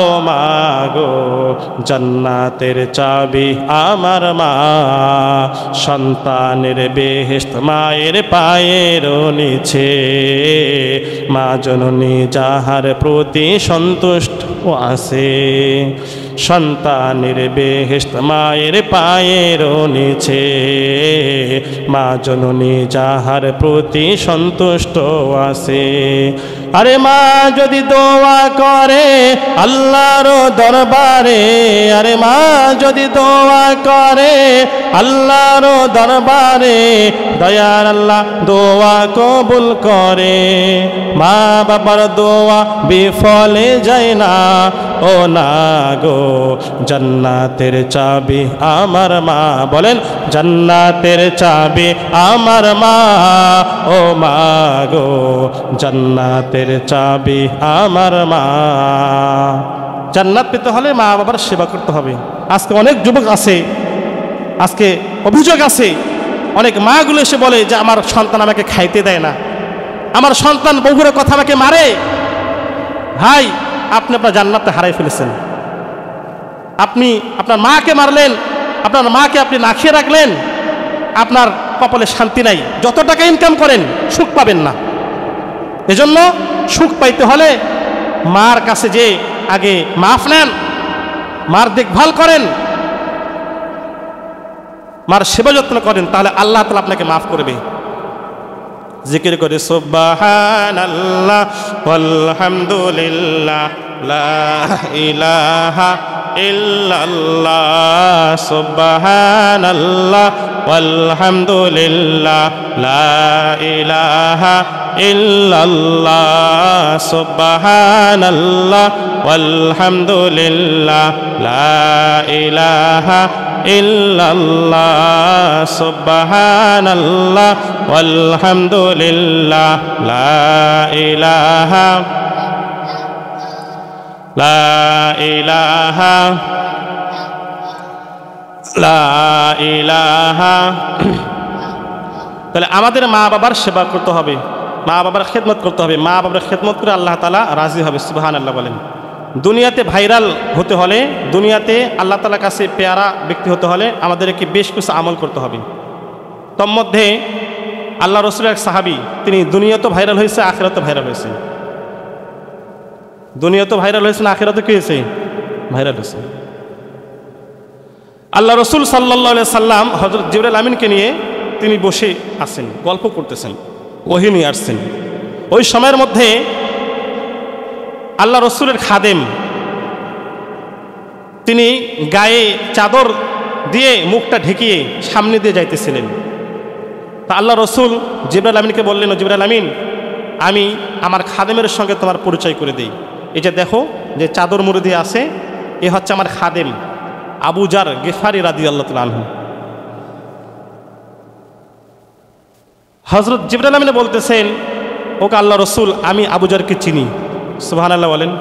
ও মা গো জান্নাতের চাবি আমার মা। সন্তানের বেহেশত মায়ের পায়ের নিচে, মা জননী যাহার প্রতি সন্তুষ্ট আছে, সন্তানের বেহেশত মায়ের পায়ের নিচে, মা জননী যাহার প্রতি সন্তুষ্ট আছে। আরে মা যদি দোয়া করে আল্লাহর দরবারে, আরে মা যদি দোয়া করে আল্লাহর দরবারে, দয়ার আল্লাহ দোয়া কবুল করে। মা বাবার দোয়া বিফলে যায় না, ও না গো জান্নাতের চাবি আমার মা, বলেন জান্নাতের চাবি আমার মা, ও মা গো জান্নাতের চাবি আমার মা। জান্নাত পেতে হলে মা বাবার সেবা করতে হবে। আজকে অনেক যুবক আছে, আজকে অভিযোগ আছে, অনেক মাগুলো এসে বলে যে আমার সন্তান আমাকে খাইতে দেয় না, আমার সন্তান বগুড়ে কথা আমাকে মারে। ভাই, আপনি আপনার জান্নাতটা হারাই ফেলেছেন। আপনি আপনার মাকে মারলেন, আপনার মাকে আপনি না খেয়ে রাখলেন, আপনার কপালে শান্তি নাই। যত টাকা ইনকাম করেন সুখ পাবেন না। এজন্য সুখ পাইতে হলে মার কাছে যে আগে মাফ নেন, মার দেখভাল করেন, মার সেবা যত্ন করেন, তাহলে আল্লাহ তাআলা আপনাকে মাফ করবে। জিকির করে সুবহানাল্লাহ ওয়ালহামদুলিল্লাহ লা ইলাহা ইল্লাল্লাহ, সুবহানাল্লাহ ওয়ালহামদুলিল্লাহ লা ইলাহা ইল্লাল্লাহ, সুবহানাল্লাহ ওয়ালহামদুলিল্লাহ লা ইলাহা ইল্লাল্লাহ, সুবহানাল্লাহ ওয়ালহামদুলিল্লাহ লা ইলাহা লা ইলাহা লা ইলাহা। তাহলে আমাদের মা বাবার সেবা করতে হবে, মা বাবার খেদমত করতে হবে। মা বাবার খেদমত করে আল্লাহ তাআলা রাজি হবে। সুবহানাল্লাহ বলেন। দুনিয়াতে ভাইরাল হতে হলে, দুনিয়াতে আল্লাহ তাআলার কাছে পেয়ারা ব্যক্তি হতে হলে আমাদেরকে বেশ কিছু আমল করতে হবে। তোর মধ্যে আল্লাহ রসুলের এক সাহাবী, তিনি দুনিয়াতেও ভাইরাল হয়েছে, আখিরাতেও ভাইরাল হয়েছে। দুনিয়াতেও ভাইরাল হয়েছে না, আখিরাতেও কি হয়েছে? ভাইরাল হয়েছে। আল্লাহ রসুল সাল্লাল্লাহু আলাইহি সাল্লাম হযরত জিবরাইল আমিনকে নিয়ে তিনি বসে আছেন, গল্প করতেছেন, ওহী নিয়ে আসছেন। ওই সময়ের মধ্যে আল্লাহ রসুলের খাদেম তিনি গায়ে চাদর দিয়ে মুখটা ঢেকিয়ে সামনে দিয়ে যাইতেছিলেন। তা আল্লাহ রসুল জিবরাইল আমিনকে বললেন, ও জিবরাইল আমিন, আমি আমার খাদেমের সঙ্গে তোমার পরিচয় করে দিই। এই যে দেখো যে চাদর মুড়ি দিয়ে আছে, এ হচ্ছে আমার খাদেম আবু জার গিফারি রাদিয়াল্লাহু তাআলা আনহু। হযরত জিবরাইল আমিন বলতেছেন, ওকে আল্লাহ রসুল, আমি আবু জারকে চিনি। সুবহানাল্লাহ বলেন।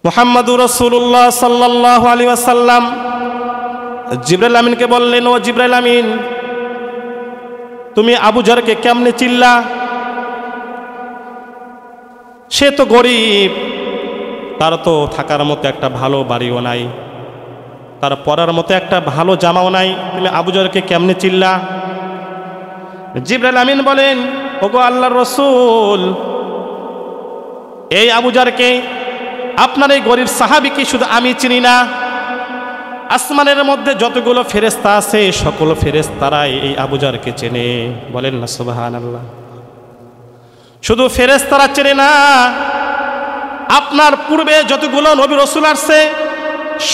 মুহাম্মাদুর রাসূলুল্লাহ সাল্লাল্লাহু আলাইহি ওয়াসাল্লাম জিবরাইল আমিনকে বললেন, ও জিবরাইল আমিন, তুমি আবু জারকে কেমনে চিল্লা? সে তো গরিব, তার তো থাকার মতো একটা ভালো বাড়িও নাই, তার পরার মতো একটা ভালো জামাও নাই, তুমি আবু জারকে কেমনে চিল্লা? জিবরাইল আমিন বলেন, ওগো আল্লাহর রসুল, এই আবু জারকে, আপনার এই গরিব সাহাবীকে শুধু আমি চিনি না, আসমানের মধ্যে যতগুলো ফেরেশতা আছে সকল ফেরেশতারাই এই আবু জারকে চেনে। বলেন না সুবহানাল্লাহ। শুধু ফেরেশতারা চেনে না, আপনার পূর্বে যতগুলো নবী রাসূল আসছে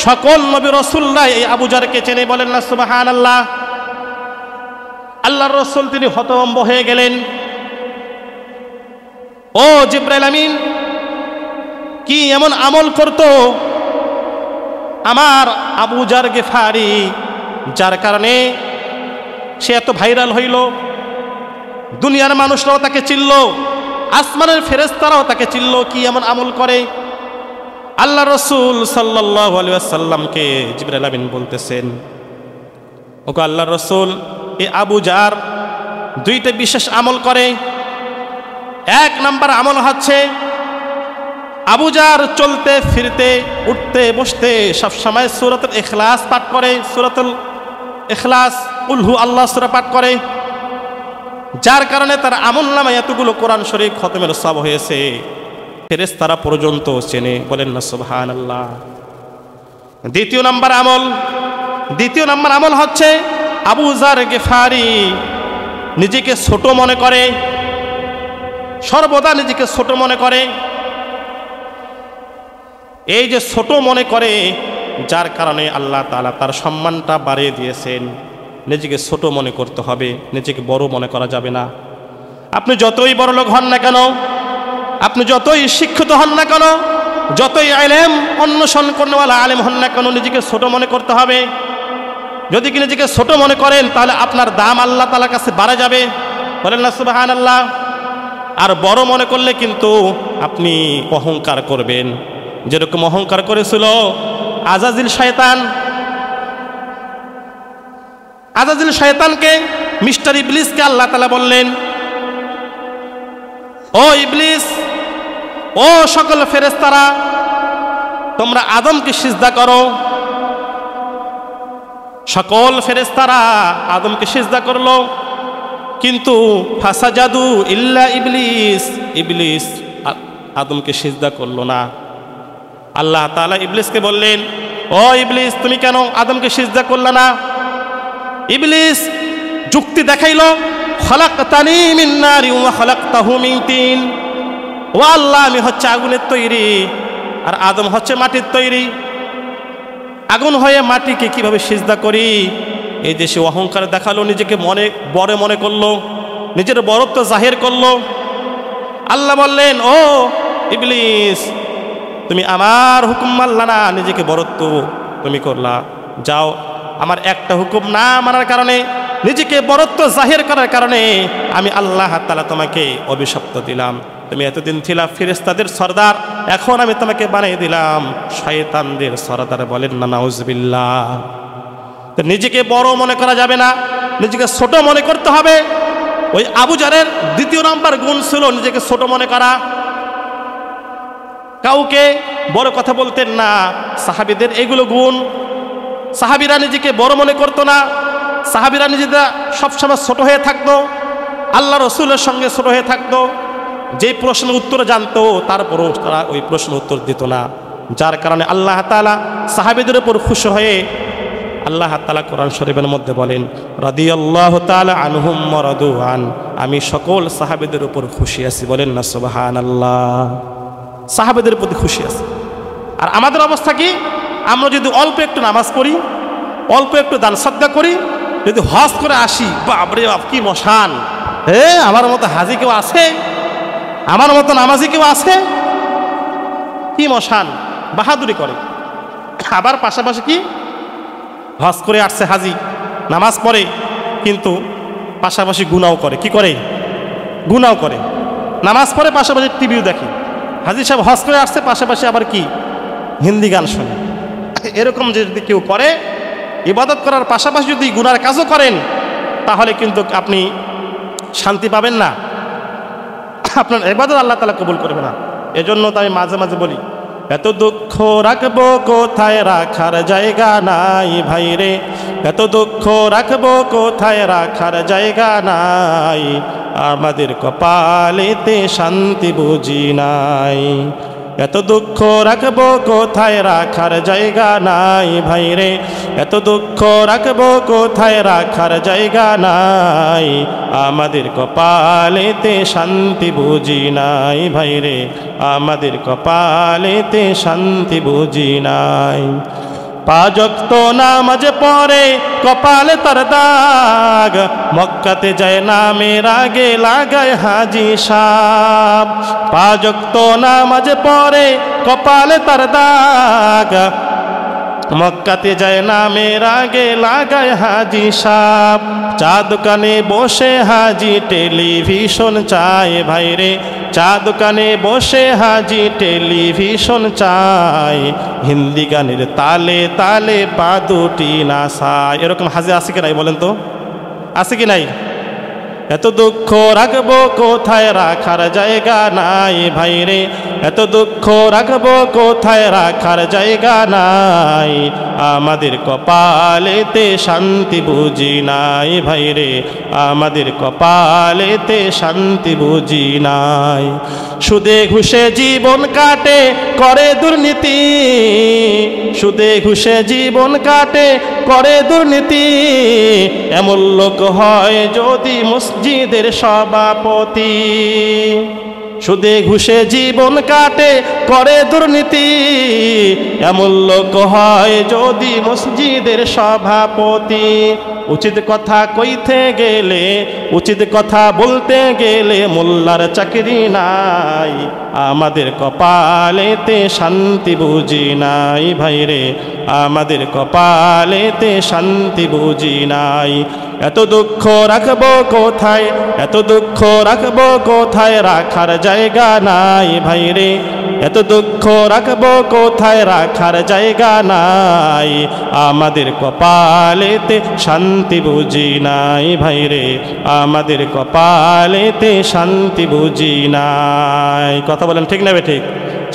সকল নবী রাসূলরা এই আবু জারকে চেনে। বলেন না সুবহানাল্লাহ। আল্লাহর রাসূল তিনি হতভম্ব হয়ে গেলেন। ও জিবরাইল আমিন, কি এমন আমল করতো আমার আবু জার গিফারি, যার কারণে সে এত ভাইরাল হইল, দুনিয়ার মানুষরাও তাকে চিনল, আসমানের ফেরেশতারাও তাকে চিনল, কি এমন আমল করে? আল্লাহ রাসূল সাল্লাল্লাহু আলাইহি ওয়াসাল্লামকে জিবরাইল আমিন বলতেছেন, ওগো আল্লাহর রাসূল, এই আবু জার দুইটা বিশেষ আমল করে। এক নাম্বার আমল হচ্ছে আবু জার চলতে ফিরতে উঠতে বসতে সবসময় সূরাতুল ইখলাস পাঠ করে, সূরাতুল ইখলাস কুল হু আল্লাহ সূরা পাঠ করে, যার কারণে তার আমলনামায় এতগুলো কোরআন শরীফ খতমের সওয়াব হয়েছে, ফেরেশতারা পর্যন্ত চেনে। বলেন না সুবহানাল্লাহ। দ্বিতীয় নাম্বার আমল হচ্ছে আবু জার গিফারি নিজেকে ছোট মনে করে, সর্বদা নিজেকে ছোট মনে করে। এই যে ছোট মনে করে, যার কারণে আল্লাহ তাআলা তার সম্মানটা বাড়িয়ে দিয়েছেন। নিজেকে ছোট মনে করতে হবে, নিজেকে বড় মনে করা যাবে না। আপনি যতই বড় লোক হন না কেন, আপনি যতই শিক্ষিত হন না কেন, যতই ইলম অন্বেষণ করেওয়ালা আলেম হন না কেন, নিজেকে ছোট মনে করতে হবে। যদি কি নিজেকে ছোট মনে করেন তাহলে আপনার দাম আল্লাহ তাআলার কাছে বাড়ে যাবে। বলেন না সুবহানাল্লাহ। আর বড় মনে করলে কিন্তু আপনি অহংকার করবেন, যেরকম অহংকার করেছিল আজাজিল শয়তানকে, মিস্টার ইবলিসকে আল্লাহ তাআলা বললেন, ও ইবলিস, ও সকল ফেরেশতারা, তোমরা আদমকে সিজদা করো। সকল ফেরেশতারা আদমকে সিজদা করলো, কিন্তু ফাসাজাদু ইল্লা ইবলিস আদমকে সিজদা করলো না। আল্লাহ তাআলা ইবলিসকে বললেন, ও ইবলিস, তুমি কেন আদমকে সিজদা করলে না? ইবলিস যুক্তি দেখাইল, খলাকতানি মিন নারি ওয়া খলাকতাহু মিন তিন। ও আল্লাহ, আমি হচ্ছে আগুনের তৈরি আর আদম হচ্ছে মাটির তৈরি, আগুন হয়ে মাটিকে কিভাবে সিজদা করি? এই যে সে অহংকার দেখালো, নিজেকে বড় মনে করলো, নিজের বড়ত্ব জাহির করলো। আল্লাহ বললেন, ও ইবলিস, তুমি আমার হুকুম মানলা না, নিজেকে বড়ত্ব তুমি করলা। যাও, আমার একটা হুকুম না মানার কারণে, নিজেকে বড়ত্ব জাহির করার কারণে আমি আল্লাহ তাআলা তোমাকে অভিশপ্ত দিলাম। তুমি এতদিন ছিলা ফেরেশতাদের সরদার, এখন আমি তোমাকে বানিয়ে দিলাম শয়তানদের সরদার। বলেন না নাউজুবিল্লাহ। তো নিজেকে বড় মনে করা যাবে না, নিজেকে ছোট মনে করতে হবে। ওই আবু জারের দ্বিতীয় নাম্বার গুণ ছিল নিজেকে ছোট মনে করা। কাউকে বড় কথা বলতেন না। সাহাবীদের এগুলো গুণ। সাহাবীরা নিজেকে বড় মনে করতো না, সাহাবীরা নিজেরা সবসময় ছোট হয়ে থাকতো, আল্লাহ রসুলের সঙ্গে ছোট হয়ে থাকতো। যে প্রশ্নের উত্তর জানতো তারপরও তারা ওই প্রশ্ন উত্তর দিত না, যার কারণে আল্লাহ তাআলা সাহাবীদের উপর খুশি হয়ে আল্লাহ তাআলা কোরআন শরীফের মধ্যে বলেন, রাদিয়াল্লাহু তাআলা আনহুম ওয়া রাদু আন, আমি সকল সাহাবীদের উপর খুশি আছি। বলেন না সুবহানাল্লাহ। সাহাবীদের প্রতি খুশি আছি। আর আমাদের অবস্থা কি? আমরা যদি অল্প একটু নামাজ পড়ি, অল্প একটু দান সাদকা করি, যদি হজ করে আসি, বাপরে বাপ কি মশান! আমার মতো হাজি কেউ আছে? আমার মতো নামাজি কেউ আছে? কি মশান! বাহাদুরি করে। আবার পাশাপাশি কি হজ করে আসছে হাজি, নামাজ পড়ে, কিন্তু পাশাপাশি গুনাও করে। কি করে? গুনাও করে। নামাজ পড়ে, পাশাপাশি টিভিও দেখে। হাজি সাহেব হজ করে আসছে, পাশাপাশি আবার কি হিন্দি গান শোনে। এরকম যদি কেউ করে, ইবাদত করার পাশাপাশি যদি গুনার কাজও করেন, তাহলে কিন্তু আপনি শান্তি পাবেন না, আপনার ইবাদত আল্লাহ তাআলা কবুল করবে না। এজন্য তো আমি মাঝে মাঝে বলি, এত দুঃখ রাখবো কোথায়, রাখার জায়গা নাই ভাই রে, এত দুঃখ রাখবো কোথায়, রাখার জায়গা নাই, আমাদের কপালেতে শান্তি বুঝি নাই। এত দুঃখ রাখবো কোথায়, রাখার জায়গা নাই ভাইরে। এত দুঃখ রাখবো কোথায়, রাখার জায়গা নাই। আমাদের কপালেতে শান্তি বুঝি নাই ভাইরে, আমাদের কপালেতে শান্তি বুঝি নাই। পাঁচ ওয়াক্ত নামাজ পড়ে কপালে তার দাগ, মক্কাতে যায় নামের আগে লাগায় হাজি সাহেব। পাঁচ ওয়াক্ত নামাজ পড়ে কপালে তার দাগ, মক্কাতে যায় নামের আগে লাগায় হাজি সাহেব। চা দোকানে বসে হাজি টেলিভিশন চায় ভাইরে, চা দোকানে বসে হাজি টেলিভিশন চায়। হিন্দি গানের তালে তালে পা দুটি নাচায়। এরকম হাজি আছে কি নাই বলেন তো, আছে কি নাই? এত দুঃখ রাখবো কোথায়, রাখার জায়গা নাই ভাইরে। এত দুঃখ রাখবো কোথায়, রাখার জায়গা নাই। আমাদের কপালেতে শান্তি বুঝি নাই ভাইরে, আমাদের কপালেতে শান্তি বুঝি নাই। সুদে ঘুষে জীবন কাটে করে দুর্নীতি, সুদে ঘুষে জীবন কাটে করে দুর্নীতি। এমন লোক হয় যদি মসজিদের সভাপতি। সুদে ঘুষে জীবন কাটে করে দুর্নীতি, এমন লোক হয় যদি মসজিদের সভাপতি। উচিত কথা কইতে গেলে, উচিত কথা বলতে গেলে মোল্লার চাকরি নাই। আমাদের কপালেতে শান্তি বুঝি নাই ভাইরে, আমাদের কপালেতে শান্তি বুঝি নাই। এত দুঃখ রাখবো কোথায়, এত দুঃখ রাখবো কোথায়, রাখার জায়গা নাই ভাইরে। এত দুঃখ রাখবো কোথায়, রাখার জায়গা নাই। আমাদের কপালেতে শান্তি বুঝি নাই ভাইরে, আমাদের কপালেতে শান্তি বুঝি নাই। কথা বলেন ঠিক না ঠিক?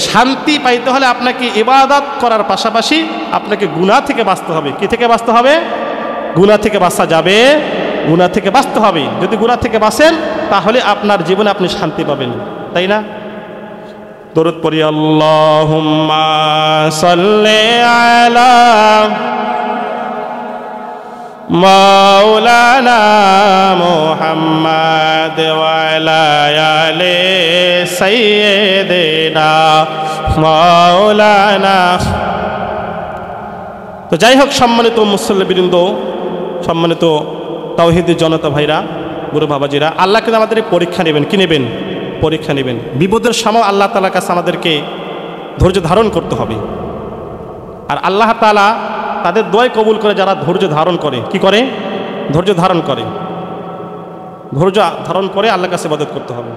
শান্তি পাইতে হলে আপনাকে ইবাদত করার পাশাপাশি আপনাকে গুনাহ থেকে বাঁচতে হবে। কি থেকে বাঁচতে হবে? গুনাহ থেকে বাঁচা যাবে, গুনাহ থেকে বাঁচতে হবে। যদি গুনাহ থেকে বাঁচেন তাহলে আপনার জীবনে আপনি শান্তি পাবেন, তাই না? দরুদ পড়ি, আল্লাহুম্মা সাল্লি আলা মাওলানা মুহাম্মাদ ওয়া আলা আলি সাইয়্যিদিনা মাওলানা। তো যাই হোক, সম্মানিত মুসল্লিবৃন্দ, সম্মানিত তাওহীদি জনতা ভাইরা, গুরু বাবাজিরা, আল্লাহ কিন্তু আমাদের পরীক্ষা নেবেন। কি নেবেন? পরীক্ষা নেবেন। বিপদের সময় আল্লাহ তাআলার কাছে আমাদেরকে ধৈর্য ধারণ করতে হবে। আর আল্লাহ তাআলা তাদের দোয়া কবুল করে যারা ধৈর্য ধারণ করে। কি করে? ধৈর্য ধারণ করে। ধৈর্য ধারণ করে আল্লাহর কাছে ইবাদত করতে হবে।